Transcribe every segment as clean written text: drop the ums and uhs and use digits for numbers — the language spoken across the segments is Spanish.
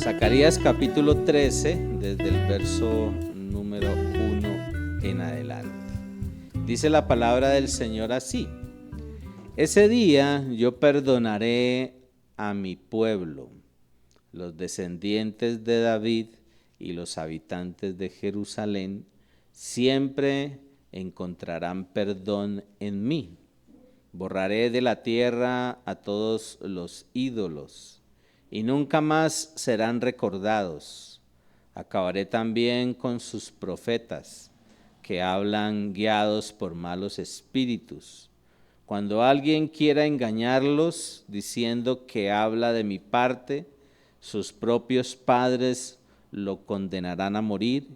Zacarías capítulo 13, desde el verso número 1 en adelante. Dice la palabra del Señor así: Ese día yo perdonaré a mi pueblo, los descendientes de David y los habitantes de Jerusalén siempre encontrarán perdón en mí. Borraré de la tierra a todos los ídolos y nunca más serán recordados. Acabaré también con sus profetas, que hablan guiados por malos espíritus. Cuando alguien quiera engañarlos diciendo que habla de mi parte, sus propios padres lo condenarán a morir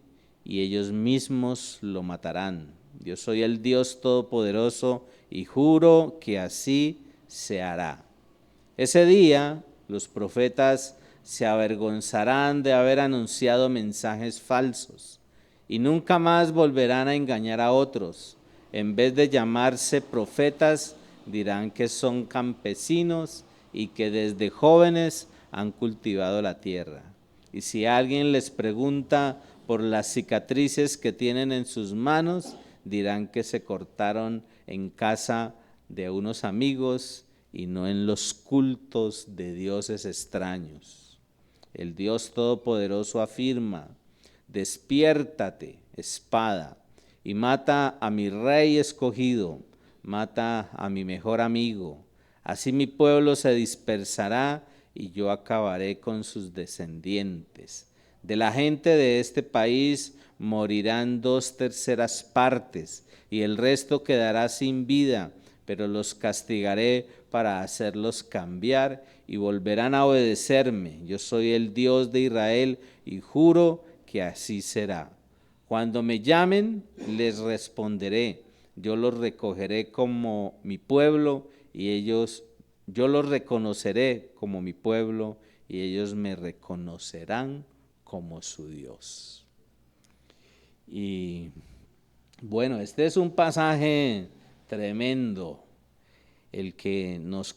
y ellos mismos lo matarán. Yo soy el Dios Todopoderoso y juro que así se hará. Ese día los profetas se avergonzarán de haber anunciado mensajes falsos y nunca más volverán a engañar a otros. En vez de llamarse profetas, dirán que son campesinos y que desde jóvenes han cultivado la tierra. Y si alguien les pregunta por las cicatrices que tienen en sus manos, dirán que se cortaron en casa de unos amigos y no en los cultos de dioses extraños. El Dios Todopoderoso afirma: despiértate, espada, y mata a mi rey escogido, mata a mi mejor amigo. Así mi pueblo se dispersará y yo acabaré con sus descendientes. De la gente de este país morirán 2/3 partes y el resto quedará sin vida, pero los castigaré para hacerlos cambiar y volverán a obedecerme. Yo soy el Dios de Israel y juro que así será. Cuando me llamen, les responderé. Yo los recogeré como mi pueblo y yo los reconoceré como mi pueblo y ellos me reconocerán como su Dios. Y bueno, este es un pasaje tremendo, el que nos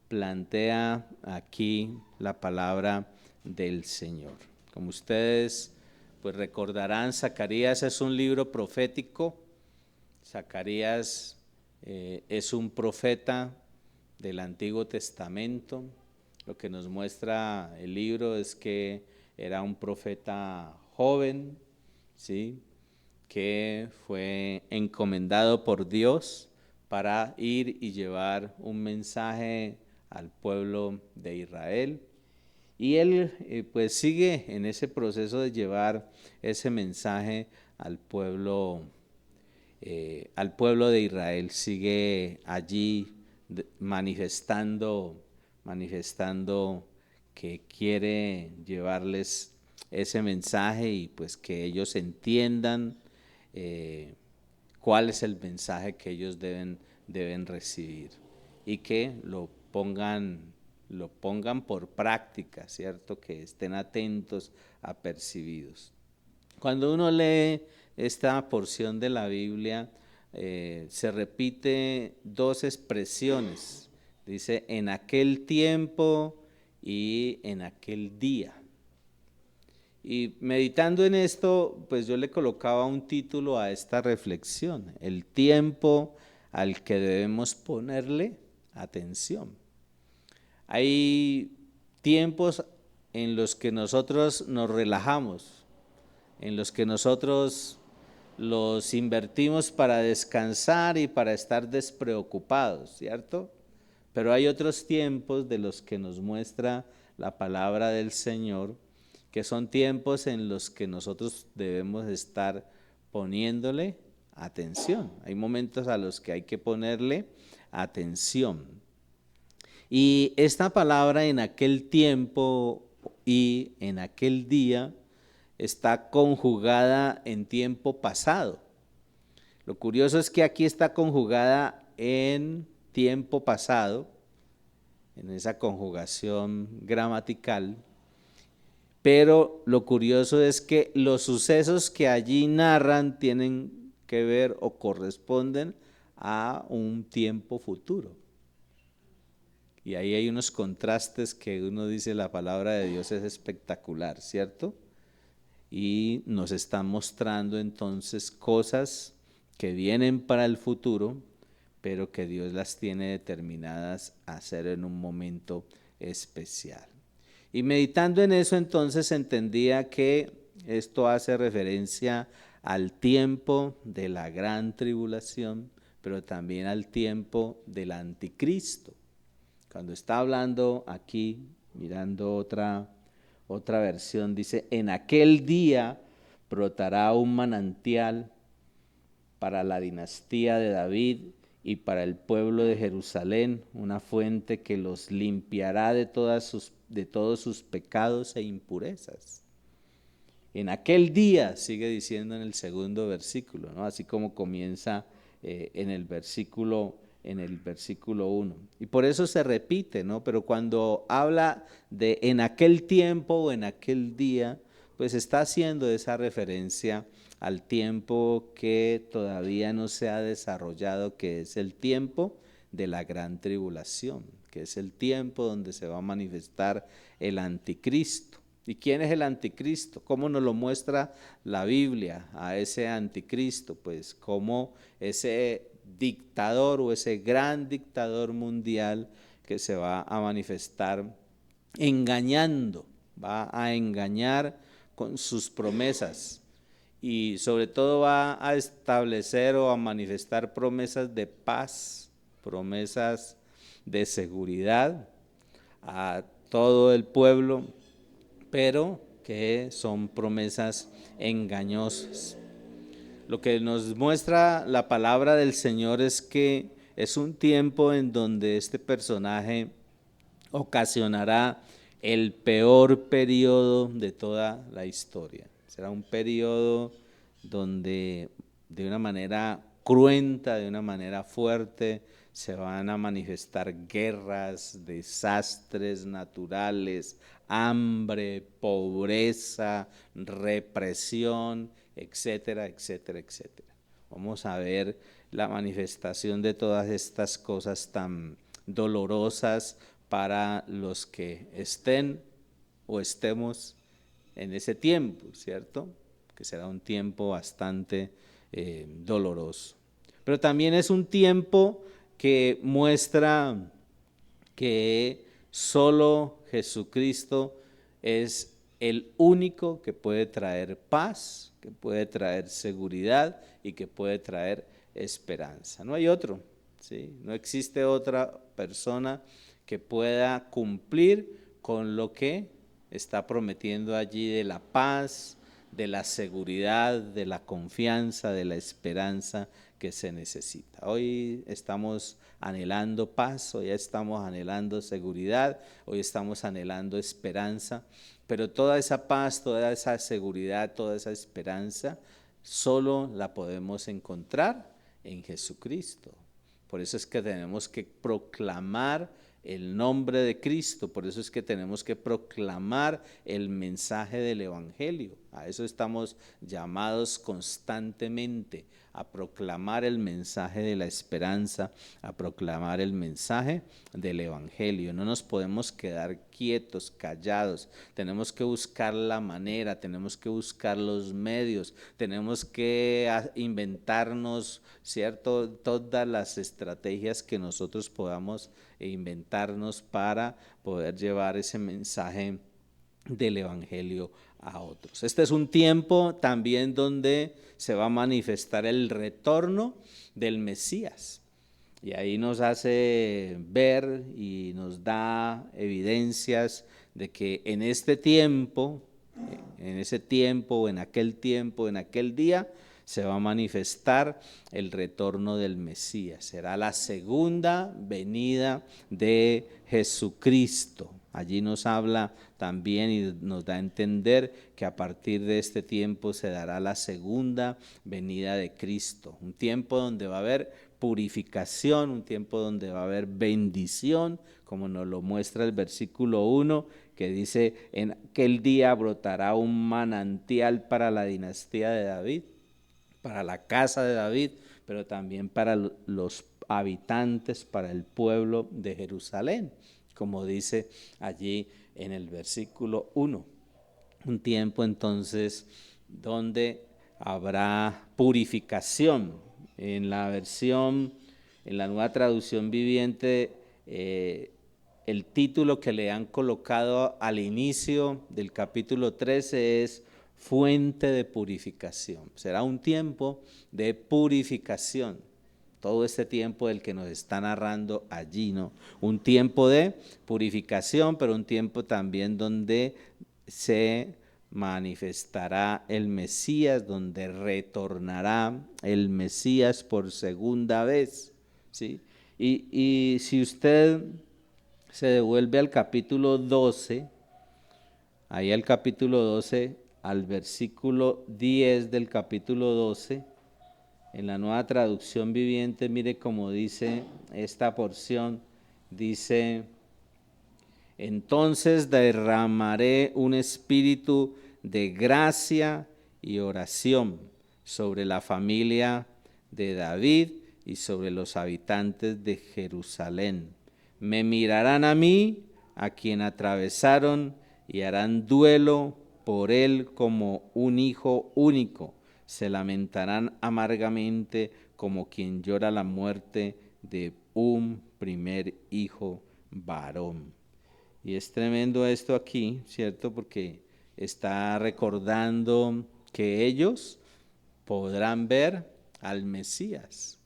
plantea aquí la palabra del Señor. Como ustedes pues recordarán, Zacarías es un libro profético. Zacarías es un profeta del Antiguo Testamento. Lo que nos muestra el libro es que era un profeta joven, ¿sí?, que fue encomendado por Dios para ir y llevar un mensaje al pueblo de Israel. Y él pues sigue en ese proceso de llevar ese mensaje al pueblo de Israel, sigue allí manifestando que quiere llevarles ese mensaje y pues que ellos entiendan cuál es el mensaje que ellos deben recibir y que lo pongan por práctica, ¿cierto? Que estén atentos a percibidos. Cuando uno lee esta porción de la Biblia, se repite dos expresiones. Dice, en aquel tiempo y en aquel día. Y meditando en esto, pues yo le colocaba un título a esta reflexión: el tiempo al que debemos ponerle atención. Hay tiempos en los que nosotros nos relajamos, en los que nosotros los invertimos para descansar y para estar despreocupados, ¿cierto? Pero hay otros tiempos de los que nos muestra la palabra del Señor, que son tiempos en los que nosotros debemos estar poniéndole atención. Hay momentos a los que hay que ponerle atención. Y esta palabra en aquel tiempo y en aquel día está conjugada en tiempo pasado. Lo curioso es que aquí está conjugada en tiempo pasado, en esa conjugación gramatical, pero lo curioso es que los sucesos que allí narran tienen que ver o corresponden a un tiempo futuro. Y ahí hay unos contrastes que uno dice la palabra de Dios es espectacular, ¿cierto? Y nos están mostrando entonces cosas que vienen para el futuro, pero que Dios las tiene determinadas a hacer en un momento especial. Y meditando en eso, entonces entendía que esto hace referencia al tiempo de la gran tribulación, pero también al tiempo del anticristo. Cuando está hablando aquí, mirando otra versión, dice, en aquel día brotará un manantial para la dinastía de David y para el pueblo de Jerusalén, una fuente que los limpiará de todos sus pecados e impurezas. En aquel día, sigue diciendo en el segundo versículo, ¿no? Así como comienza en el versículo 1. Y por eso se repite, ¿no? Pero cuando habla de en aquel tiempo o en aquel día, pues está haciendo esa referencia al tiempo que todavía no se ha desarrollado, que es el tiempo de la gran tribulación, que es el tiempo donde se va a manifestar el anticristo. ¿Y quién es el anticristo? ¿Cómo nos lo muestra la Biblia a ese anticristo? Pues como ese dictador o ese gran dictador mundial que se va a manifestar engañando, va a engañar con sus promesas y sobre todo va a establecer o a manifestar promesas de paz, promesas de seguridad a todo el pueblo, pero que son promesas engañosas. Lo que nos muestra la palabra del Señor es que es un tiempo en donde este personaje ocasionará el peor periodo de toda la historia. Será un periodo donde de una manera cruenta, de una manera fuerte, se van a manifestar guerras, desastres naturales, hambre, pobreza, represión, etcétera, etcétera, etcétera. Vamos a ver la manifestación de todas estas cosas tan dolorosas para los que estén o estemos en ese tiempo, ¿cierto? Que será un tiempo bastante doloroso. Pero también es un tiempo que muestra que solo Jesucristo es el único que puede traer paz, que puede traer seguridad y que puede traer esperanza. No hay otro, ¿sí? No existe otra persona que pueda cumplir con lo que está prometiendo allí de la paz, de la seguridad, de la confianza, de la esperanza que se necesita. Hoy estamos anhelando paz, hoy estamos anhelando seguridad, hoy estamos anhelando esperanza, pero toda esa paz, toda esa seguridad, toda esa esperanza, solo la podemos encontrar en Jesucristo. Por eso es que tenemos que proclamar el nombre de Cristo, por eso es que tenemos que proclamar el mensaje del Evangelio. A eso estamos llamados constantemente, a proclamar el mensaje de la esperanza, a proclamar el mensaje del Evangelio. No nos podemos quedar quietos, callados, tenemos que buscar la manera, tenemos que buscar los medios, tenemos que inventarnos, ¿cierto?, todas las estrategias que nosotros podamos inventarnos para poder llevar ese mensaje del Evangelio a otros. Este es un tiempo también donde se va a manifestar el retorno del Mesías. Y ahí nos hace ver y nos da evidencias de que en este tiempo, en ese tiempo, en aquel día, se va a manifestar el retorno del Mesías. Será la segunda venida de Jesucristo. Allí nos habla también y nos da a entender que a partir de este tiempo se dará la segunda venida de Cristo. Un tiempo donde va a haber purificación, un tiempo donde va a haber bendición, como nos lo muestra el versículo 1, que dice, en aquel día brotará un manantial para la dinastía de David, para la casa de David, pero también para habitantes, para el pueblo de Jerusalén, como dice allí en el versículo 1. Un tiempo entonces donde habrá purificación. En la nueva traducción viviente, el título que le han colocado al inicio del capítulo 13 es fuente de purificación. Será un tiempo de purificación. Todo este tiempo del que nos está narrando allí, ¿no? Un tiempo de purificación, pero un tiempo también donde se manifestará el Mesías, donde retornará el Mesías por segunda vez, ¿sí? Y si usted se devuelve al capítulo 12, ahí al capítulo 12, al versículo 10 del capítulo 12, en la nueva traducción viviente, mire cómo dice esta porción, dice: entonces derramaré un espíritu de gracia y oración sobre la familia de David y sobre los habitantes de Jerusalén. Me mirarán a mí, a quien atravesaron, y harán duelo por él como un hijo único. Se lamentarán amargamente como quien llora la muerte de un primer hijo varón. Y es tremendo esto aquí, ¿cierto? Porque está recordando que ellos podrán ver al Mesías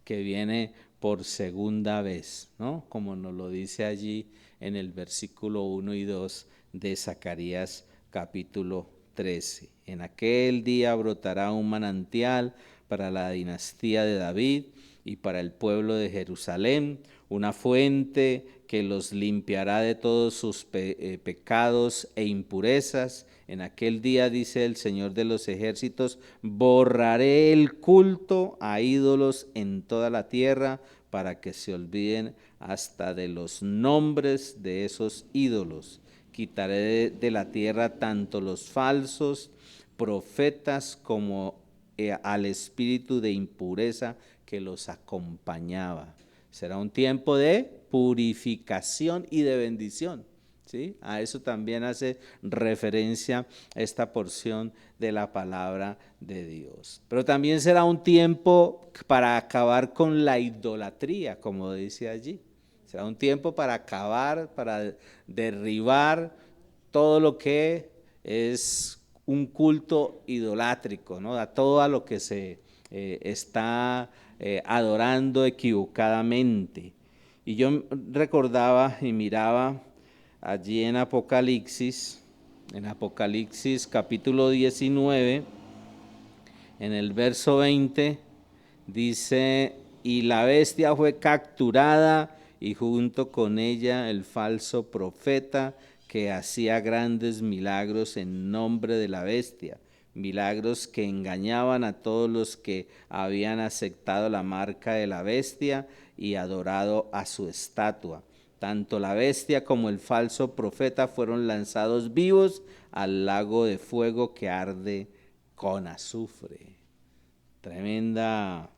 que viene por segunda vez, ¿no? Como nos lo dice allí en el versículo 1 y 2 de Zacarías capítulo 13. En aquel día brotará un manantial para la dinastía de David y para el pueblo de Jerusalén, una fuente que los limpiará de todos sus pecados e impurezas. En aquel día, dice el Señor de los ejércitos, borraré el culto a ídolos en toda la tierra para que se olviden hasta de los nombres de esos ídolos. Quitaré de la tierra tanto los falsos profetas como al espíritu de impureza que los acompañaba. Será un tiempo de purificación y de bendición, ¿sí? A eso también hace referencia esta porción de la palabra de Dios. Pero también será un tiempo para acabar con la idolatría, como dice allí. Será un tiempo para acabar, para derribar todo lo que es un culto idolátrico, ¿no? A todo a lo que se está adorando equivocadamente. Y yo recordaba y miraba allí en Apocalipsis capítulo 19, en el verso 20, dice: y la bestia fue capturada y junto con ella el falso profeta que hacía grandes milagros en nombre de la bestia, milagros que engañaban a todos los que habían aceptado la marca de la bestia y adorado a su estatua. Tanto la bestia como el falso profeta fueron lanzados vivos al lago de fuego que arde con azufre. Tremenda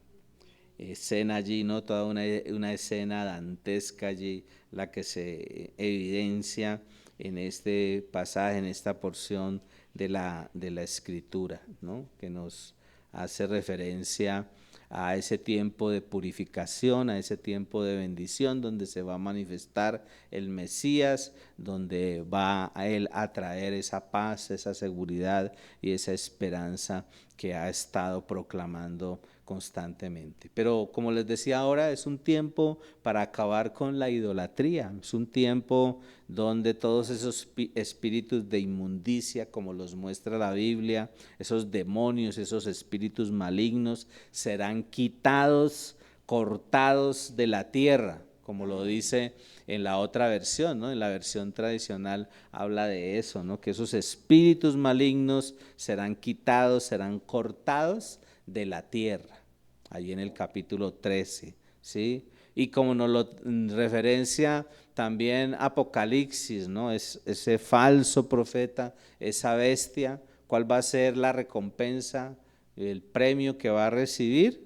escena allí, ¿no? Toda una escena dantesca allí, la que se evidencia en este pasaje, en esta porción de la Escritura, ¿no? Que nos hace referencia a ese tiempo de purificación, a ese tiempo de bendición, donde se va a manifestar el Mesías, donde va a él a traer esa paz, esa seguridad y esa esperanza que ha estado proclamando constantemente. Pero como les decía ahora, es un tiempo para acabar con la idolatría, es un tiempo donde todos esos espíritus de inmundicia, como los muestra la Biblia, esos demonios, esos espíritus malignos, serán quitados, cortados de la tierra, como lo dice en la otra versión, ¿no? En la versión tradicional habla de eso, ¿no? Que esos espíritus malignos serán quitados, serán cortados de la tierra, allí en el capítulo 13, ¿sí? Y como nos lo referencia también Apocalipsis, ¿no? Es ese falso profeta, esa bestia, ¿cuál va a ser la recompensa, el premio que va a recibir?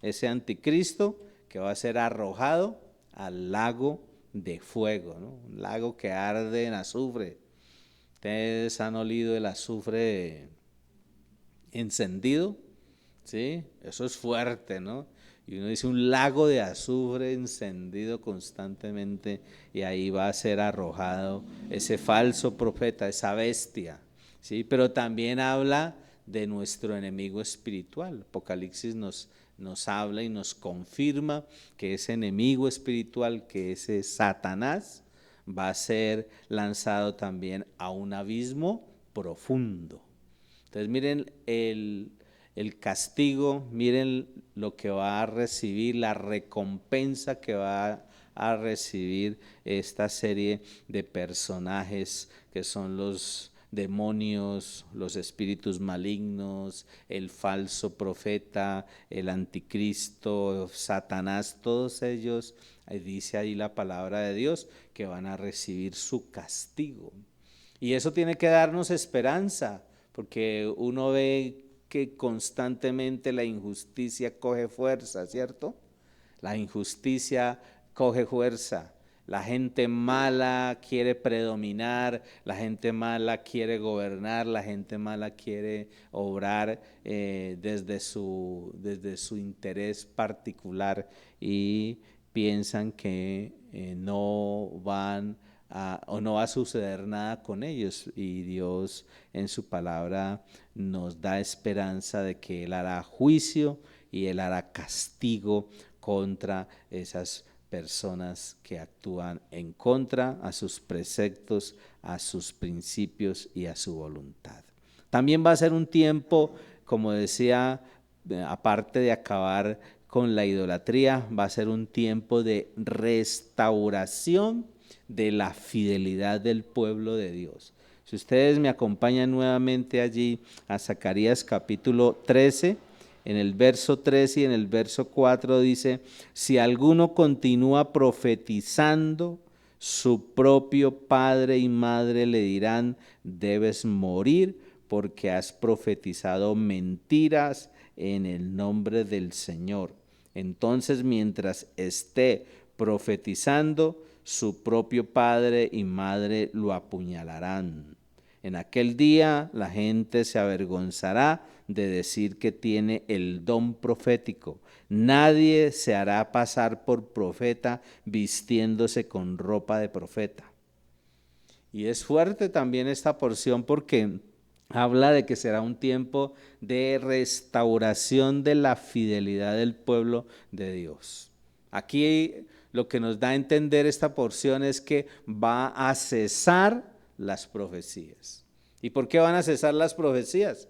ese anticristo que va a ser arrojado al lago de fuego, ¿no? Un lago que arde en azufre. Ustedes han olido el azufre encendido, ¿sí? Eso es fuerte, ¿no? Y uno dice un lago de azufre encendido constantemente, y ahí va a ser arrojado ese falso profeta, esa bestia, ¿sí? Pero también habla de nuestro enemigo espiritual. Apocalipsis nos habla y nos confirma que ese enemigo espiritual, que ese Satanás, va a ser lanzado también a un abismo profundo. Entonces miren el castigo, miren lo que va a recibir, la recompensa que va a recibir esta serie de personajes que son los demonios, los espíritus malignos, el falso profeta, el anticristo, Satanás, todos ellos, dice ahí la palabra de Dios, que van a recibir su castigo. Y eso tiene que darnos esperanza, porque uno ve que constantemente la injusticia coge fuerza, ¿cierto? La injusticia coge fuerza. La gente mala quiere predominar, la gente mala quiere gobernar, la gente mala quiere obrar desde su interés particular, y piensan que no van o no va a suceder nada con ellos, y Dios en su palabra nos da esperanza de que Él hará juicio y Él hará castigo contra esas personas que actúan en contra a sus preceptos, a sus principios y a su voluntad. También va a ser un tiempo, como decía, aparte de acabar con la idolatría, va a ser un tiempo de restauración de la fidelidad del pueblo de Dios. Si ustedes me acompañan nuevamente allí a Zacarías capítulo 13, en el verso 3 y en el verso 4 dice: si alguno continúa profetizando, su propio padre y madre le dirán: debes morir, porque has profetizado mentiras en el nombre del Señor. Entonces, mientras esté profetizando, su propio padre y madre lo apuñalarán. En aquel día la gente se avergonzará de decir que tiene el don profético. Nadie se hará pasar por profeta vistiéndose con ropa de profeta. Y es fuerte también esta porción, porque habla de que será un tiempo de restauración de la fidelidad del pueblo de Dios. Aquí lo que nos da a entender esta porción es que va a cesar las profecías. ¿Y por qué van a cesar las profecías?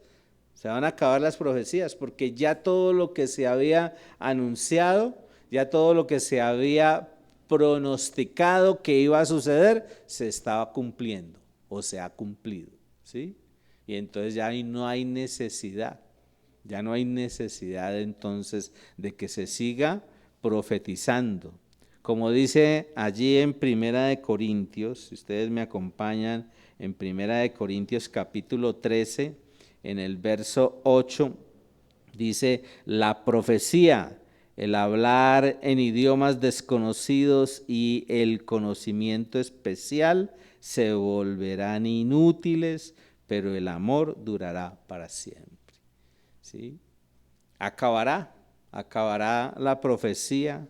Se van a acabar las profecías porque ya todo lo que se había anunciado, ya todo lo que se había pronosticado que iba a suceder, se estaba cumpliendo o se ha cumplido, ¿sí? Y entonces ya no hay necesidad, entonces de que se siga profetizando. Como dice allí en Primera de Corintios, si ustedes me acompañan en Primera de Corintios capítulo 13, en el verso 8, dice: la profecía, el hablar en idiomas desconocidos y el conocimiento especial se volverán inútiles, pero el amor durará para siempre. ¿Sí? Acabará la profecía,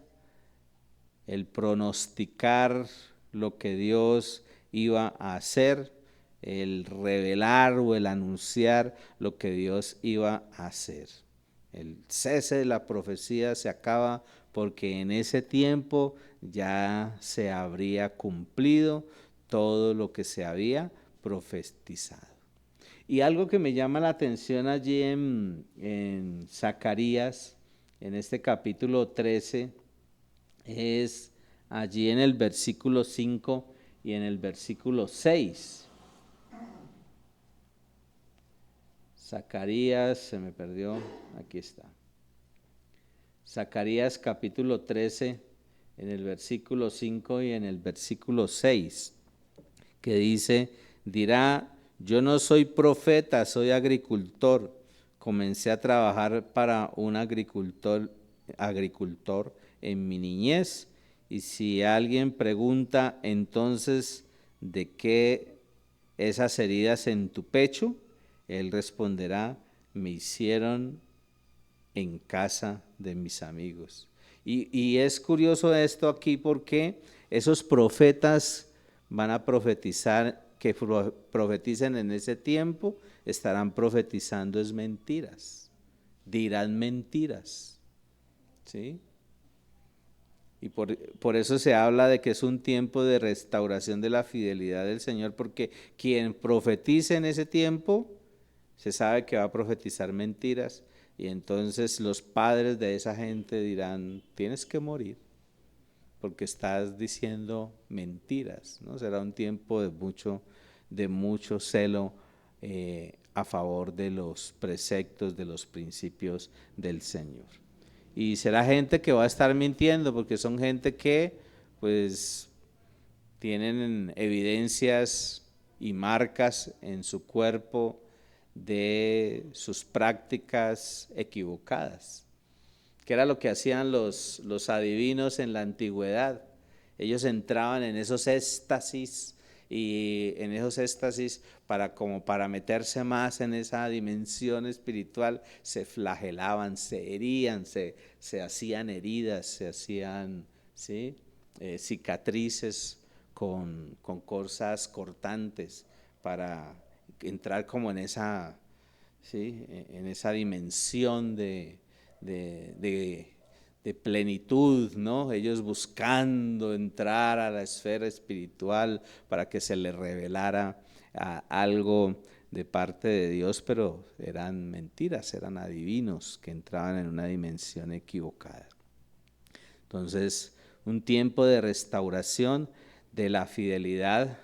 el pronosticar lo que Dios iba a hacer, el revelar o el anunciar lo que Dios iba a hacer. El cese de la profecía se acaba porque en ese tiempo ya se habría cumplido todo lo que se había profetizado. Y algo que me llama la atención allí en Zacarías, en este capítulo 13, es allí en el versículo 5 y en el versículo 6. Zacarías, se me perdió, aquí está. Zacarías capítulo 13, en el versículo 5 y en el versículo 6, que dice: dirá: yo no soy profeta, soy agricultor. Comencé a trabajar para un agricultor agricultor en mi niñez. Y si alguien pregunta entonces de qué esas heridas en tu pecho, él responderá, me hicieron en casa de mis amigos. Y es curioso esto aquí porque esos profetas van a profetizar, que profeticen en ese tiempo, estarán profetizando es mentiras, dirán mentiras, ¿sí? Y por eso se habla de que es un tiempo de restauración de la fidelidad del Señor, porque quien profetice en ese tiempo, se sabe que va a profetizar mentiras, y entonces los padres de esa gente dirán, tienes que morir, porque estás diciendo mentiras, ¿no? Será un tiempo de mucho celo a favor de los preceptos, de los principios del Señor. Y será gente que va a estar mintiendo, porque son gente que pues tienen evidencias y marcas en su cuerpo de sus prácticas equivocadas, que era lo que hacían los adivinos en la antigüedad. Ellos entraban en esos éxtasis, y en esos éxtasis como para meterse más en esa dimensión espiritual, se flagelaban, se herían, se hacían heridas, se hacían, ¿sí? Cicatrices con cosas cortantes para entrar como en esa, ¿sí? En esa dimensión de plenitud, ¿no? Ellos buscando entrar a la esfera espiritual para que se les revelara algo de parte de Dios, pero eran mentiras, eran adivinos que entraban en una dimensión equivocada. Entonces, un tiempo de restauración de la fidelidad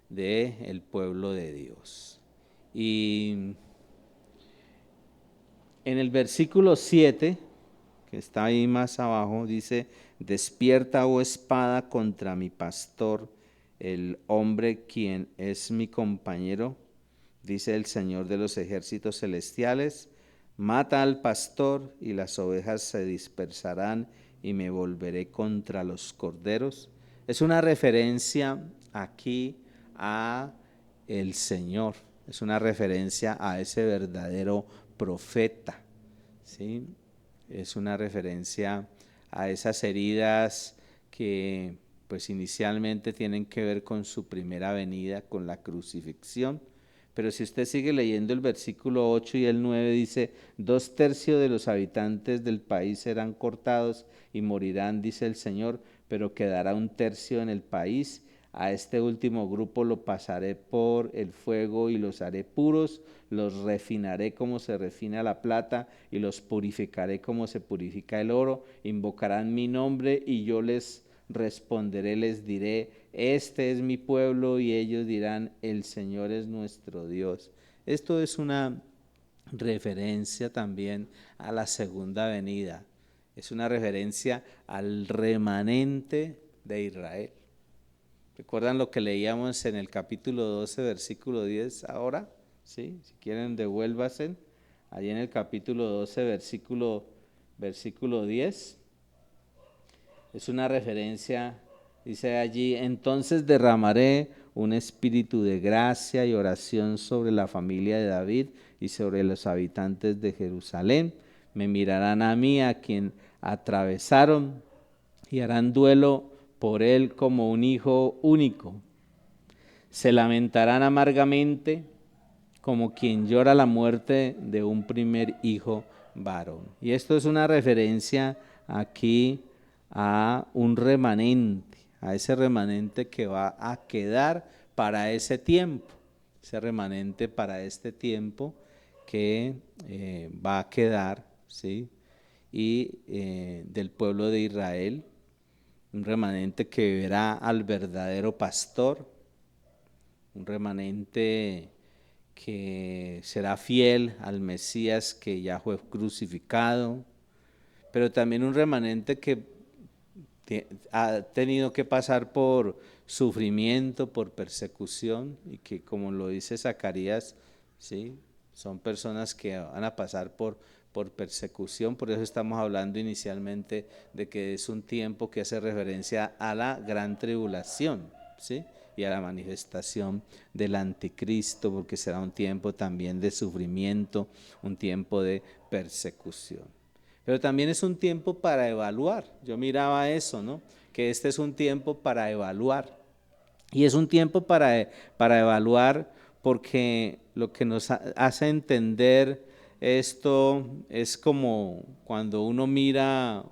del pueblo de Dios. Y en el versículo 7, que está ahí más abajo, dice, despierta, oh espada, contra mi pastor, el hombre quien es mi compañero, dice el Señor de los ejércitos celestiales, mata al pastor y las ovejas se dispersarán y me volveré contra los corderos. Es una referencia aquí a el Señor, es una referencia a ese verdadero profeta, ¿sí? Es una referencia a esas heridas que pues inicialmente tienen que ver con su primera venida, con la crucifixión. Pero si usted sigue leyendo el versículo 8 y el 9 dice, 2/3 de los habitantes del país serán cortados y morirán, dice el Señor, pero quedará 1/3 en el país. A este último grupo lo pasaré por el fuego y los haré puros, los refinaré como se refina la plata y los purificaré como se purifica el oro. Invocarán mi nombre y yo les responderé, les diré, este es mi pueblo, y ellos dirán, el Señor es nuestro Dios. Esto es una referencia también a la segunda venida, es una referencia al remanente de Israel. ¿Recuerdan lo que leíamos en el capítulo 12, versículo 10 ahora? ¿Sí? Si quieren, devuélvanse. Allí en el capítulo 12, versículo 10. Es una referencia, dice allí, entonces derramaré un espíritu de gracia y oración sobre la familia de David y sobre los habitantes de Jerusalén. Me mirarán a mí, a quien atravesaron, y harán duelo por él como un hijo único. Se lamentarán amargamente como quien llora la muerte de un primer hijo varón. Y esto es una referencia aquí a un remanente, a ese remanente que va a quedar para ese tiempo, ese remanente para este tiempo que va a quedar, ¿sí? Y del pueblo de Israel, un remanente que verá al verdadero pastor, un remanente que será fiel al Mesías que ya fue crucificado, pero también un remanente que ha tenido que pasar por sufrimiento, por persecución, y que, como lo dice Zacarías, ¿sí? Son personas que van a pasar por por persecución. Por eso estamos hablando inicialmente de que es un tiempo que hace referencia a la gran tribulación, ¿sí? Y a la manifestación del anticristo, porque será un tiempo también de sufrimiento, un tiempo de persecución. Pero también es un tiempo para evaluar. Yo miraba eso, ¿no? Que este es un tiempo para evaluar. Y es un tiempo para evaluar, porque lo que nos hace entender esto es como cuando uno mira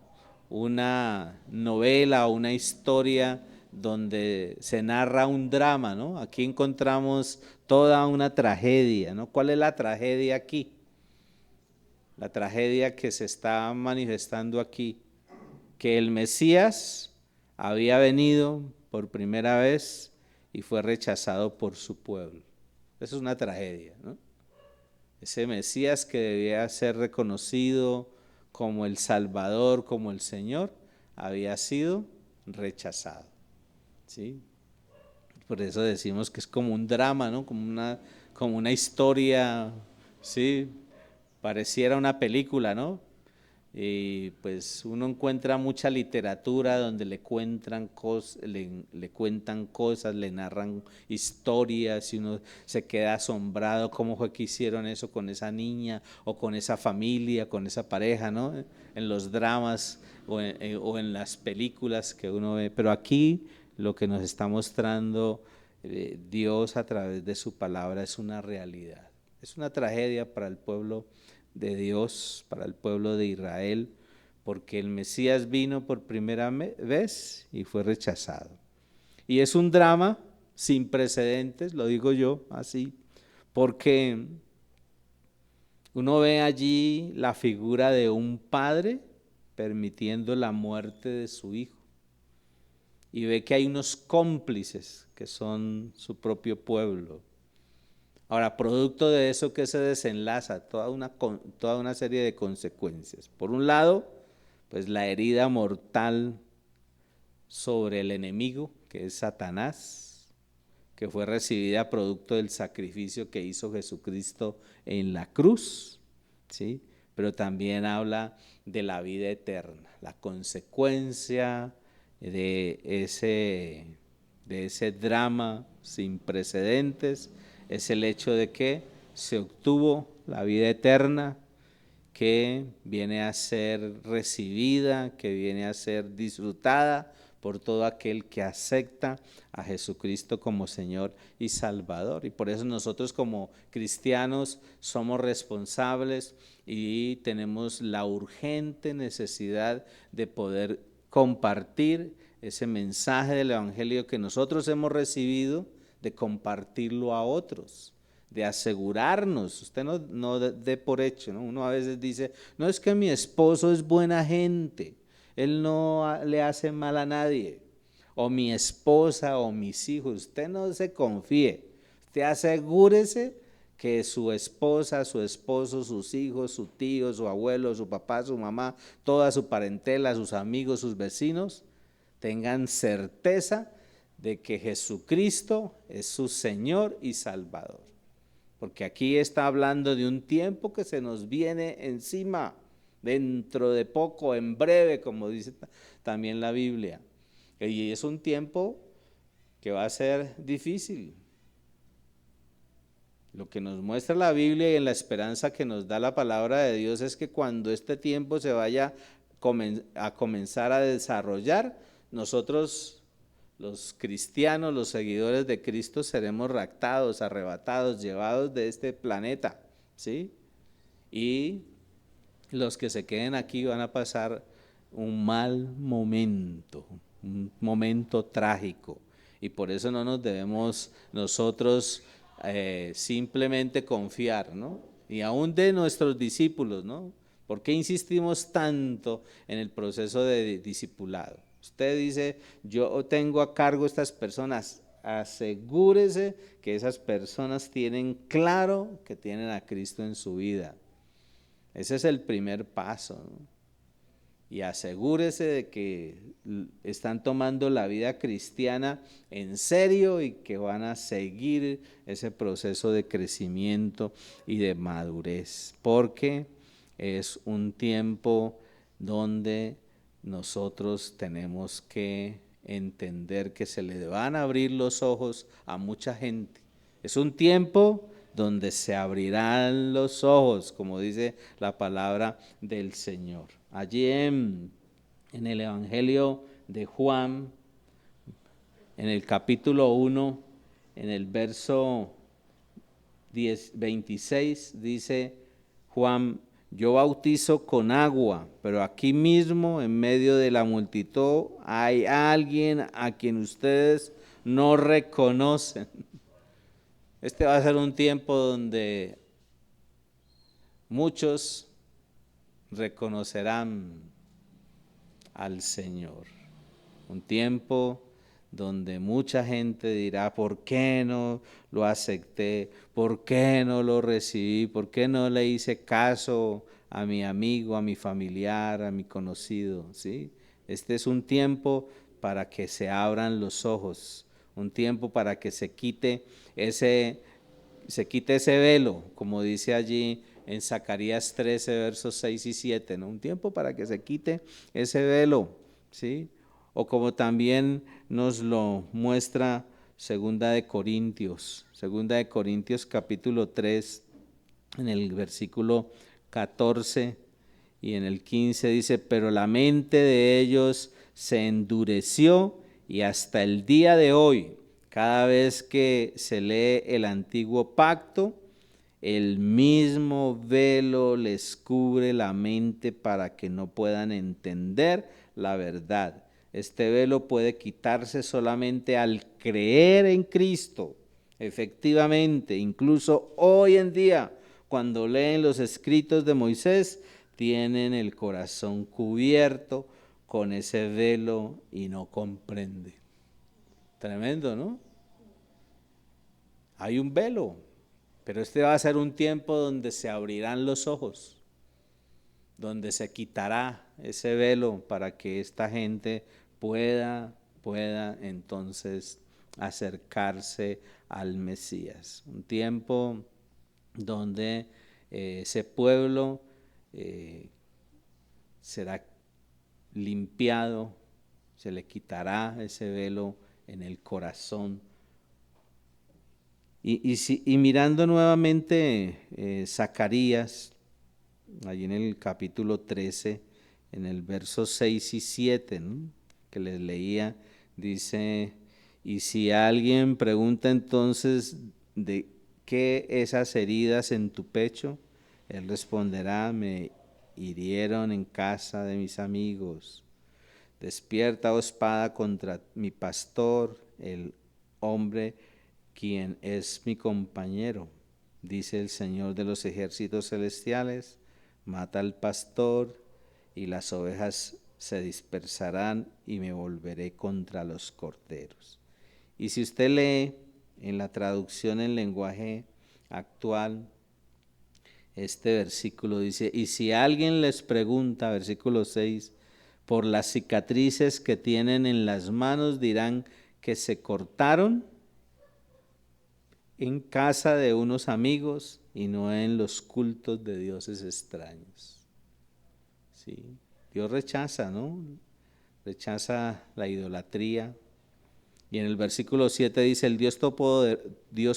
una novela o una historia donde se narra un drama, ¿no? Aquí encontramos toda una tragedia, ¿no? ¿Cuál es la tragedia aquí? La tragedia que se está manifestando aquí, que el Mesías había venido por primera vez y fue rechazado por su pueblo. Eso es una tragedia, ¿no? Ese Mesías que debía ser reconocido como el Salvador, como el Señor, había sido rechazado, ¿sí? Por eso decimos que es como un drama, ¿no? Como una historia, ¿sí? Pareciera una película, ¿no? Y pues uno encuentra mucha literatura donde le cuentan cosas, le narran historias y uno se queda asombrado cómo fue que hicieron eso con esa niña o con esa familia, con esa pareja, ¿no? En los dramas o en las películas que uno ve. Pero aquí lo que nos está mostrando Dios a través de su palabra es una realidad. Es una tragedia para el pueblo de Dios, para el pueblo de Israel, porque el Mesías vino por primera vez y fue rechazado. Y es un drama sin precedentes, lo digo yo así, porque uno ve allí la figura de un padre permitiendo la muerte de su hijo y ve que hay unos cómplices que son su propio pueblo. Ahora, producto de eso que se desenlaza toda una serie de consecuencias. Por un lado, pues la herida mortal sobre el enemigo, que es Satanás, que fue recibida producto del sacrificio que hizo Jesucristo en la cruz, ¿sí? Pero también habla de la vida eterna, la consecuencia de ese drama sin precedentes es el hecho de que se obtuvo la vida eterna, que viene a ser recibida, que viene a ser disfrutada por todo aquel que acepta a Jesucristo como Señor y Salvador. Y por eso nosotros como cristianos somos responsables y tenemos la urgente necesidad de poder compartir ese mensaje del Evangelio que nosotros hemos recibido, de compartirlo a otros, de asegurarnos. Usted no dé por hecho, ¿no? Uno a veces dice, no, es que mi esposo es buena gente, él no le hace mal a nadie, o mi esposa o mis hijos. Usted no se confíe, usted asegúrese que su esposa, su esposo, sus hijos, su tío, su abuelo, su papá, su mamá, toda su parentela, sus amigos, sus vecinos, tengan certeza de que Jesucristo es su Señor y Salvador. Porque aquí está hablando de un tiempo que se nos viene encima, dentro de poco, en breve, como dice también la Biblia. Y es un tiempo que va a ser difícil. Lo que nos muestra la Biblia y en la esperanza que nos da la palabra de Dios es que cuando este tiempo se vaya a comenzar a desarrollar, nosotros, los cristianos, los seguidores de Cristo, seremos raptados, arrebatados, llevados de este planeta, ¿sí? Y los que se queden aquí van a pasar un mal momento, un momento trágico. Y por eso no nos debemos nosotros simplemente confiar, ¿no? Y aún de nuestros discípulos, ¿no? ¿Por qué insistimos tanto en el proceso de discipulado? Usted dice, yo tengo a cargo estas personas, asegúrese que esas personas tienen claro que tienen a Cristo en su vida. Ese es el primer paso, ¿no? Y asegúrese de que están tomando la vida cristiana en serio y que van a seguir ese proceso de crecimiento y de madurez, porque Es un tiempo donde nosotros tenemos que entender que se le van a abrir los ojos a mucha gente. Es un tiempo donde se abrirán los ojos, como dice la palabra del Señor. Allí en el Evangelio de Juan, en el capítulo 1, en el verso 26, dice Juan: yo bautizo con agua, pero aquí mismo en medio de la multitud hay alguien a quien ustedes no reconocen. Este va a ser un tiempo donde muchos reconocerán al Señor. Un tiempo donde mucha gente dirá: ¿por qué no lo acepté? ¿Por qué no lo recibí? ¿Por qué no le hice caso a mi amigo, a mi familiar, a mi conocido? ¿Sí? Este es un tiempo para que se abran los ojos, un tiempo para que se quite ese velo, como dice allí en Zacarías 13, versos 6 y 7, ¿no? Un tiempo para que se quite ese velo, ¿sí? O como también nos lo muestra Segunda de Corintios capítulo 3, en el versículo 14 y en el 15 dice: pero la mente de ellos se endureció y hasta el día de hoy, cada vez que se lee el antiguo pacto, el mismo velo les cubre la mente para que no puedan entender la verdad. Este velo puede quitarse solamente al creer en Cristo. Efectivamente, incluso hoy en día, cuando leen los escritos de Moisés, tienen el corazón cubierto con ese velo y no comprenden. Tremendo, ¿no? Hay un velo, pero este va a ser un tiempo donde se abrirán los ojos, donde se quitará ese velo para que esta gente pueda entonces acercarse al Mesías. Un tiempo donde ese pueblo será limpiado, se le quitará ese velo en el corazón. Y mirando nuevamente Zacarías, allí en el capítulo 13, en el verso 6 y 7, ¿no?, que les leía, dice: y si alguien pregunta entonces de qué esas heridas en tu pecho, él responderá: me hirieron en casa de mis amigos. Despierta, oh espada, contra mi pastor, el hombre quien es mi compañero, dice el Señor de los ejércitos celestiales. Mata al pastor y las ovejas se dispersarán y me volveré contra los corderos. Y si usted lee en la traducción en lenguaje actual, este versículo dice: y si alguien les pregunta, versículo 6, por las cicatrices que tienen en las manos, dirán que se cortaron en casa de unos amigos y no en los cultos de dioses extraños. ¿Sí? Dios rechaza, ¿no? Rechaza la idolatría. Y en el versículo 7 dice: el Dios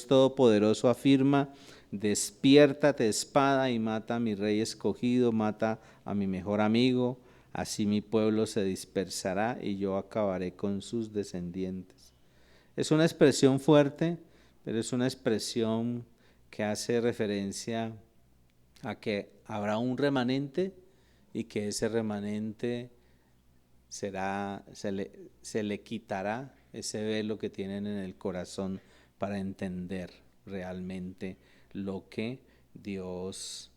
Todopoderoso afirma: despiértate, espada, y mata a mi rey escogido, mata a mi mejor amigo, así mi pueblo se dispersará y yo acabaré con sus descendientes. Es una expresión fuerte, pero es una expresión que hace referencia a que habrá un remanente y que ese remanente se le quitará ese velo que tienen en el corazón para entender realmente lo que Dios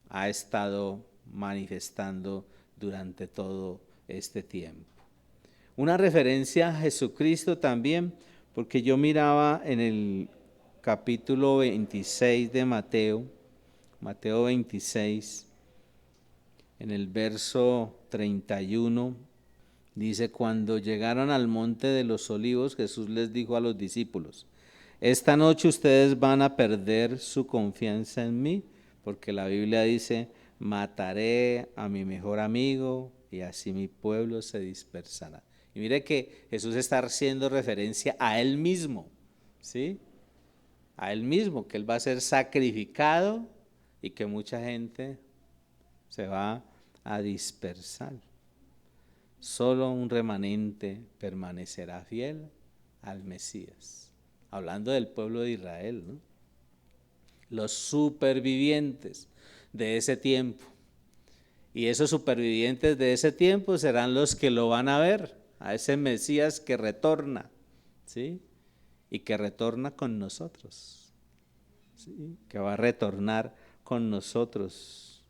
ha estado manifestando durante todo este tiempo. Una referencia a Jesucristo también, porque yo miraba en el capítulo 26 de Mateo 26, en el verso 31, dice: cuando llegaron al monte de los olivos, Jesús les dijo a los discípulos: esta noche ustedes van a perder su confianza en mí, porque la Biblia dice: mataré a mi mejor amigo y así mi pueblo se dispersará. Y mire que Jesús está haciendo referencia a Él mismo, ¿sí? A Él mismo, que Él va a ser sacrificado y que mucha gente se va a dispersar. Solo un remanente permanecerá fiel al Mesías. Hablando del pueblo de Israel, ¿no? Los supervivientes de ese tiempo. Y esos supervivientes de ese tiempo serán los que lo van a ver, a ese Mesías que retorna, ¿sí? Y que retorna con nosotros, ¿sí? Que va a retornar con nosotros,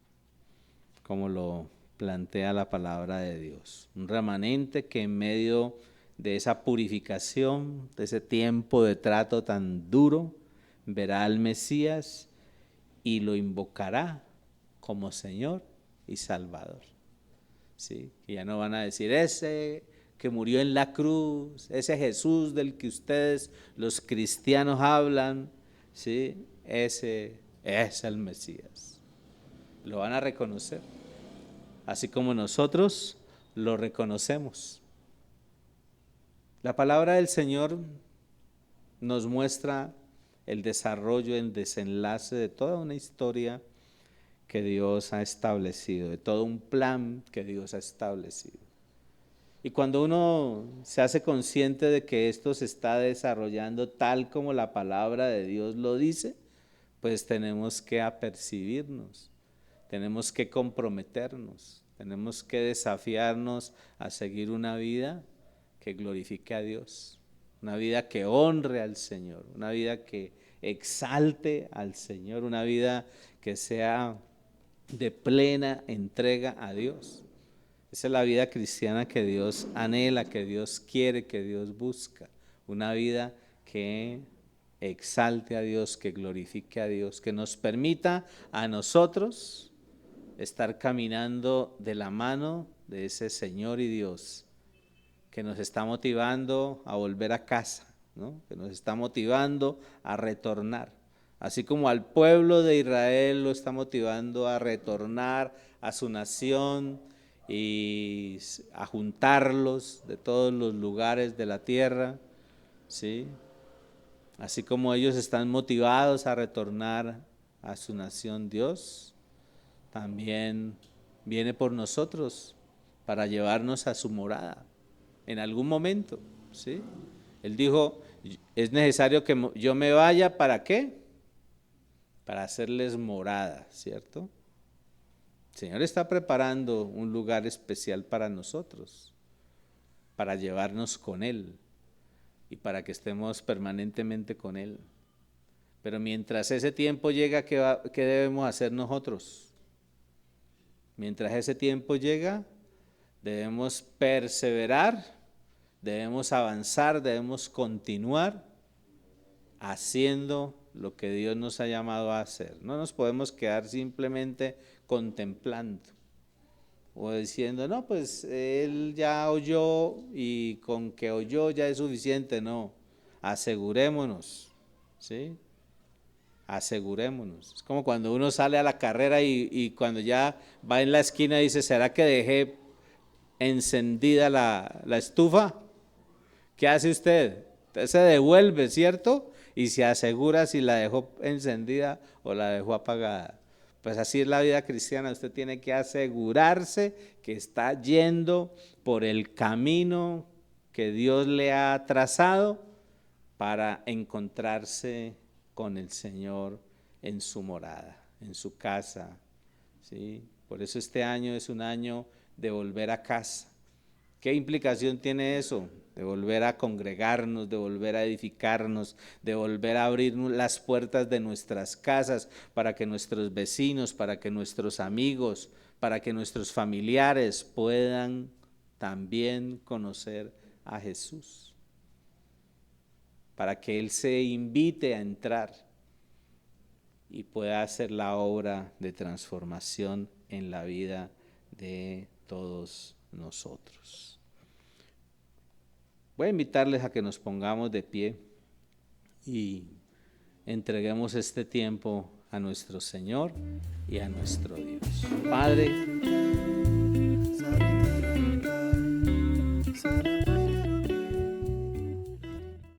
como lo plantea la palabra de Dios. Un remanente que en medio de esa purificación, de ese tiempo de trato tan duro, verá al Mesías y lo invocará como Señor y Salvador. ¿Sí? Y ya no van a decir ese que murió en la cruz, ese Jesús del que ustedes los cristianos hablan, ¿sí? Ese es el Mesías. Lo van a reconocer, así como nosotros lo reconocemos. La palabra del Señor nos muestra el desarrollo, el desenlace de toda una historia que Dios ha establecido, de todo un plan que Dios ha establecido. Y cuando uno se hace consciente de que esto se está desarrollando tal como la palabra de Dios lo dice, pues tenemos que apercibirnos, tenemos que comprometernos, tenemos que desafiarnos a seguir una vida que glorifique a Dios, una vida que honre al Señor, una vida que exalte al Señor, una vida que sea de plena entrega a Dios. Esa es la vida cristiana que Dios anhela, que Dios quiere, que Dios busca. Una vida que exalte a Dios, que glorifique a Dios, que nos permita a nosotros estar caminando de la mano de ese Señor y Dios, que nos está motivando a volver a casa, ¿no? Que nos está motivando a retornar. Así como al pueblo de Israel lo está motivando a retornar a su nación y a juntarlos de todos los lugares de la tierra, ¿sí? Así como ellos están motivados a retornar a su nación, Dios también viene por nosotros para llevarnos a su morada en algún momento, ¿sí? Él dijo, es necesario que yo me vaya, ¿para qué? Para hacerles morada, ¿cierto? El Señor está preparando un lugar especial para nosotros, para llevarnos con Él y para que estemos permanentemente con Él. Pero mientras ese tiempo llega, ¿qué debemos hacer nosotros? Mientras ese tiempo llega, debemos perseverar, debemos avanzar, debemos continuar haciendo lo que Dios nos ha llamado a hacer. No nos podemos quedar simplemente contemplando o diciendo, no, pues él ya oyó y con que oyó ya es suficiente. No, asegurémonos, ¿sí? Asegurémonos. Es como cuando uno sale a la carrera y cuando ya va en la esquina dice, ¿será que dejé encendida la estufa? ¿Qué hace usted? Usted se devuelve, ¿cierto? Y se asegura si la dejó encendida o la dejó apagada. Pues así es la vida cristiana, usted tiene que asegurarse que está yendo por el camino que Dios le ha trazado para encontrarse con el Señor en su morada, en su casa, ¿sí? Por eso este año es un año de volver a casa. ¿Qué implicación tiene eso? De volver a congregarnos, de volver a edificarnos, de volver a abrir las puertas de nuestras casas para que nuestros vecinos, para que nuestros amigos, para que nuestros familiares puedan también conocer a Jesús, para que Él se invite a entrar y pueda hacer la obra de transformación en la vida de todos nosotros. Voy a invitarles a que nos pongamos de pie y entreguemos este tiempo a nuestro Señor y a nuestro Dios. Padre,